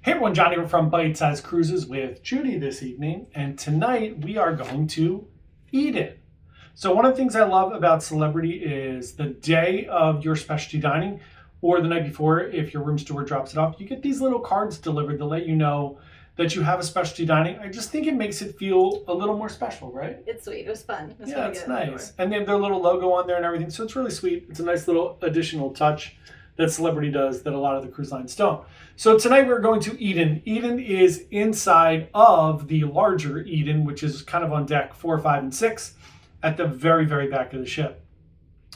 Hey everyone, Johnny here from Byte Size Cruises with Judy this evening, and tonight we are going to Eden. So one of the things I love about Celebrity is the day of your specialty dining, or the night before if your room steward drops it off, you get these little cards delivered to let you know that you have a specialty dining. I just think it makes it feel a little more special, right? It's sweet. It was fun. Yeah, it's nice. And they have their little logo on there and everything, so it's really sweet. It's a nice little additional touch that Celebrity does that a lot of the cruise lines don't. So tonight we're going to Eden. Eden is inside of the larger Eden, which is kind of on deck 4, 5, and 6 at the very, very back of the ship.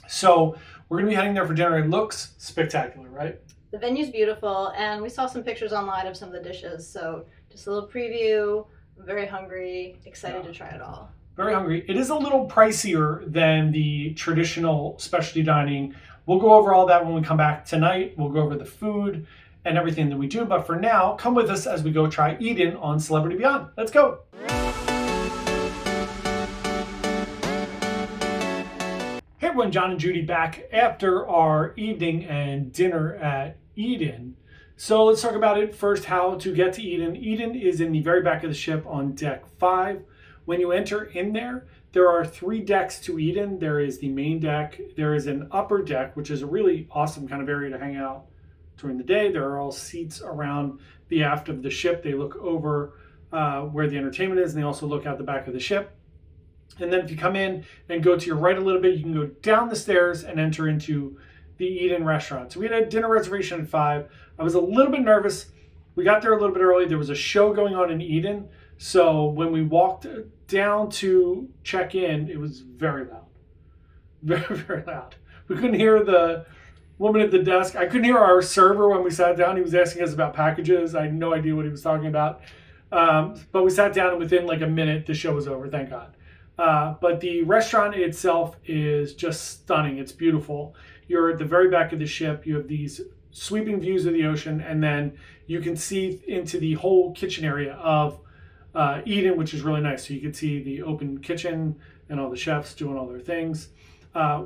So we're going to be heading there for dinner. It looks spectacular, right? The venue's beautiful, and we saw some pictures online of some of the dishes. So just a little preview. I'm very hungry, excited to try it all. Very hungry. It is a little pricier than the traditional specialty dining. We'll go over all that when we come back tonight. We'll go over the food and everything that we do. But for now, come with us as we go try Eden on Celebrity Beyond. Let's go. Hey everyone, John and Judy back after our evening and dinner at Eden. So let's talk about it first, how to get to Eden. Eden is in the very back of the ship on deck 5. When you enter in there, there are 3 decks to Eden. There is the main deck. There is an upper deck, which is a really awesome kind of area to hang out during the day. There are all seats around the aft of the ship. They look over where the entertainment is, and they also look out the back of the ship. And then if you come in and go to your right a little bit, you can go down the stairs and enter into the Eden restaurant. So we had a dinner reservation at 5. I was a little bit nervous. We got there a little bit early. There was a show going on in Eden. So when we walked down to check in, it was very loud. Very, very loud. We couldn't hear the woman at the desk. I couldn't hear our server when we sat down. He was asking us about packages. I had no idea what he was talking about. But we sat down, and within like a minute, the show was over, thank God. But the restaurant itself is just stunning. It's beautiful. You're at the very back of the ship. You have these sweeping views of the ocean, and then you can see into the whole kitchen area of Eden, which is really nice. So you can see the open kitchen and all the chefs doing all their things.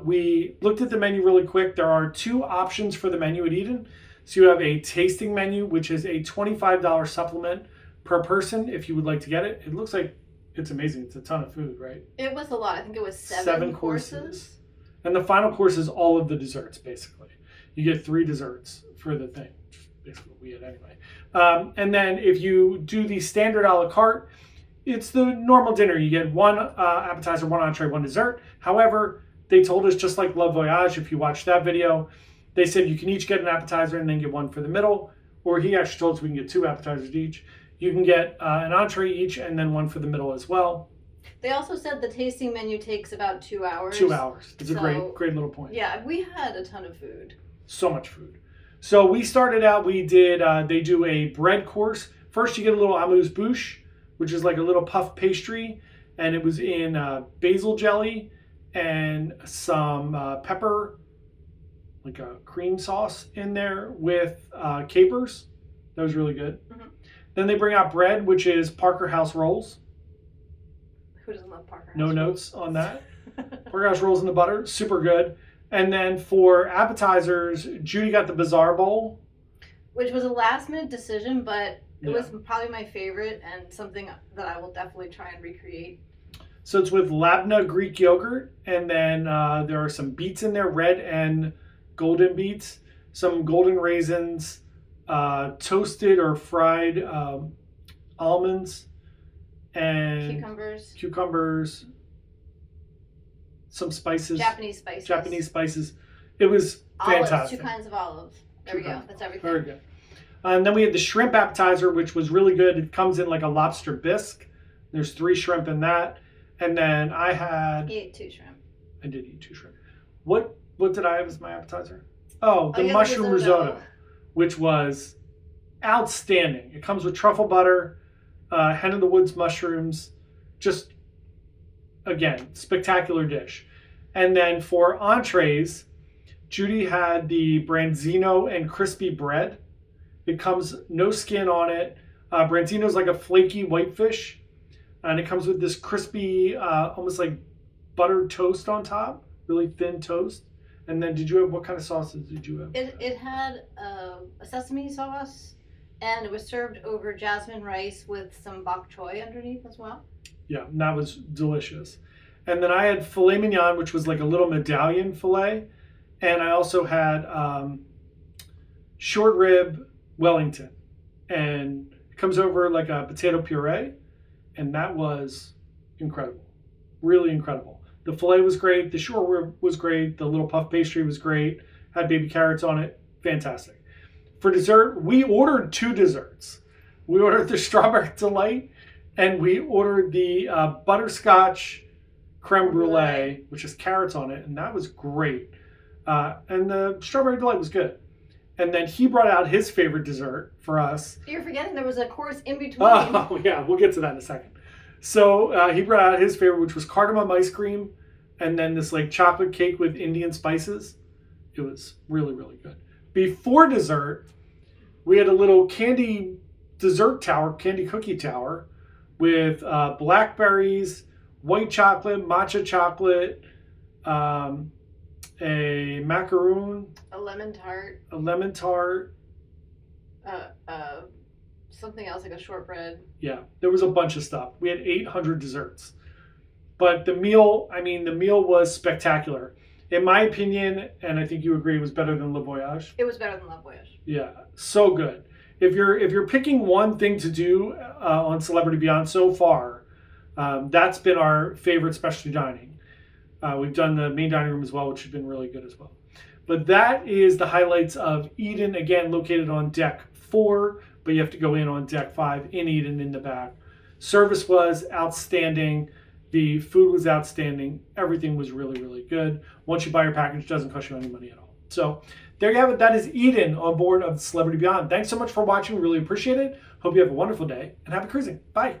We looked at the menu really quick. There are 2 options for the menu at Eden. So you have a tasting menu, which is a $25 supplement per person if you would like to get it. It looks like it's amazing. It's a ton of food, right? It was a lot. I think it was 7 courses. And the final course is all of the desserts, basically. You get 3 desserts for the thing. Basically what we had anyway. And then if you do the standard a la carte, it's the normal dinner. You get 1 appetizer, 1 entree, 1 dessert. However, they told us, just like Love Voyage, if you watch that video, they said you can each get an appetizer and then get 1 for the middle. Or he actually told us we can get 2 appetizers each. You can get an entree each and then 1 for the middle as well. They also said the tasting menu takes about 2 hours. 2 hours. It's a great little point. Yeah, we had a ton of food. So much food. So we started out, we did, they do a bread course. First you get a little amuse-bouche, which is like a little puff pastry. And it was in basil jelly and some pepper, like a cream sauce in there with capers. That was really good. Mm-hmm. Then they bring out bread, which is Parker House rolls. Who doesn't love Parker House No rolls? notes on that. Parker House rolls in the butter, super good. And then for appetizers, Judy got the Bizarre Bowl. Which was a last-minute decision, but it was probably my favorite and something that I will definitely try and recreate. So it's with labna Greek yogurt, and then there are some beets in there, red and golden beets, some golden raisins, toasted or fried almonds, and cucumbers, some spices. Japanese spices. It was fantastic. Olives, 2 kinds of olives. There we go. That's everything. Very good. And then we had the shrimp appetizer, which was really good. It comes in like a lobster bisque. There's 3 shrimp in that. And then I had... You ate 2 shrimp. I did eat 2 shrimp. What did I have as my appetizer? Oh, the mushroom risotto, which was outstanding. It comes with truffle butter, hen of the woods mushrooms. Just, again, spectacular dish. And then for entrees, Judy had the branzino and crispy bread. It comes no skin on it. Branzino is like a flaky whitefish. And it comes with this crispy, almost like buttered toast on top. Really thin toast. And then what kind of sauces did you have? It had a sesame sauce And it was served over jasmine rice with some bok choy underneath as well. Yeah, and that was delicious. And then I had filet mignon, which was like a little medallion filet. And I also had short rib Wellington. And it comes over like a potato puree. And that was incredible. Really incredible. The filet was great. The short rib was great. The little puff pastry was great. Had baby carrots on it. Fantastic. For dessert, we ordered 2 desserts. We ordered the strawberry delight, and we ordered the butterscotch creme brulee, which has carrots on it, and that was great. And the strawberry delight was good. And then he brought out his favorite dessert for us. You're forgetting there was a course in between. Oh, yeah, we'll get to that in a second. So he brought out his favorite, which was cardamom ice cream, and then this like chocolate cake with Indian spices. It was really, really good. Before dessert, we had a little candy dessert tower, candy cookie tower, with blackberries, white chocolate, matcha chocolate, a macaroon, A lemon tart, something else like a shortbread. Yeah, there was a bunch of stuff. We had 800 desserts. But the meal was spectacular. In my opinion, and I think you agree, it was better than Le Voyage. It was better than Le Voyage. Yeah, so good. If you're picking one thing to do on Celebrity Beyond so far, that's been our favorite specialty dining. We've done the main dining room as well, which has been really good as well. But that is the highlights of Eden, again, located on deck 4, but you have to go in on deck 5 in Eden in the back. Service was outstanding. The food was outstanding. Everything was really, really good. Once you buy your package, it doesn't cost you any money at all. So there you have it. That is Eden on board of Celebrity Beyond. Thanks so much for watching. Really appreciate it. Hope you have a wonderful day and happy cruising. Bye.